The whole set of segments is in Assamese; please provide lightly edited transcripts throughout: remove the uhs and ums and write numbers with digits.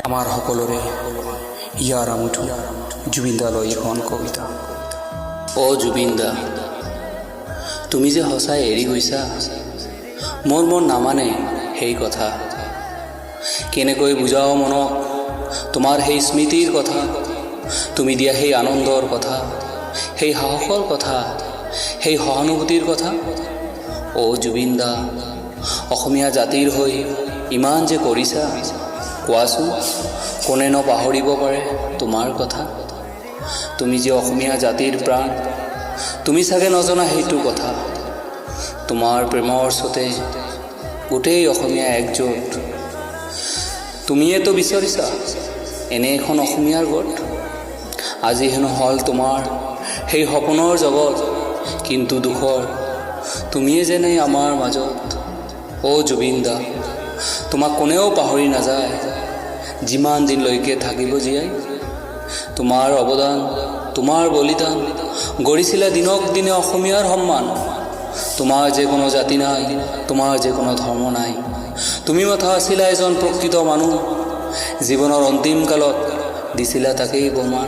আমাৰ সকলোৰে ইয়াৰ আমঠু জুবিন দালৈ এখন কবিতা। অ' জুবিন দা, তুমি যে সঁচাই এৰি গৈছা, মোৰ মন নামানে সেই কথা। কেনেকৈ বুজাও মনক তোমাৰ সেই স্মৃতিৰ কথা, তুমি দিয়া সেই আনন্দৰ কথা, সেই সাহসৰ কথা, সেই সহানুভূতিৰ কথা। অ' জুবিন দা, অসমীয়া জাতিৰ হৈ ইমান যে কৰিছা, কোৱাচোন কোনেনো পাহৰিব পাৰে তোমাৰ কথা। তুমি যে অসমীয়া জাতিৰ প্ৰাণ, তুমি চাগে নজনা সেইটো কথা। তোমাৰ প্ৰেমৰ স্ৰোতে গোটেই অসমীয়া একজোট। তুমিয়েতো বিচাৰিছা এনে এখন অসমীয়াৰ গোট। আজি হেনো হ'ল তোমাৰ সেই সপোনৰ জগত, কিন্তু দুখৰ তুমিয়ে যেনে আমাৰ মাজত। অ' জুবিন দা, তোমাক কোনেও পাহৰি নাযায়, যিমান দিনলৈকে থাকিব জীয়াই। তোমাৰ অৱদান, তোমাৰ বলিদান গঢ়িছিলা দিনক দিনে অসমীয়াৰ সন্মান। তোমাৰ যে কোনো জাতি নাই, তোমাৰ যে কোনো ধৰ্ম নাই, তুমি মাথা আছিলা এজন প্ৰকৃত মানুহ। জীৱনৰ অন্তিম কালত দিছিলা তাকেই প্ৰমাণ।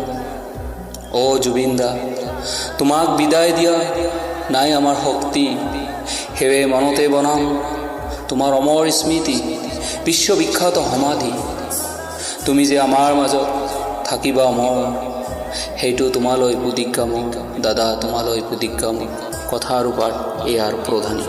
অ' জুবিন দা, তোমাক বিদায় দিয়া নাই আমাৰ শক্তি, সেয়ে মনতে বনাম তোমাৰ অমৰ স্মৃতি, বিশ্ববিখ্যাত সমাধি। তুমি যে আমাৰ মাজত থাকিবা অমৰ, সেইটো তোমালৈ প্ৰতিজ্ঞা মোৰ দাদা, তোমালৈ প্ৰতিজ্ঞা মোৰ। কথা আৰু পাঠ এয়াৰ প্ৰধানী।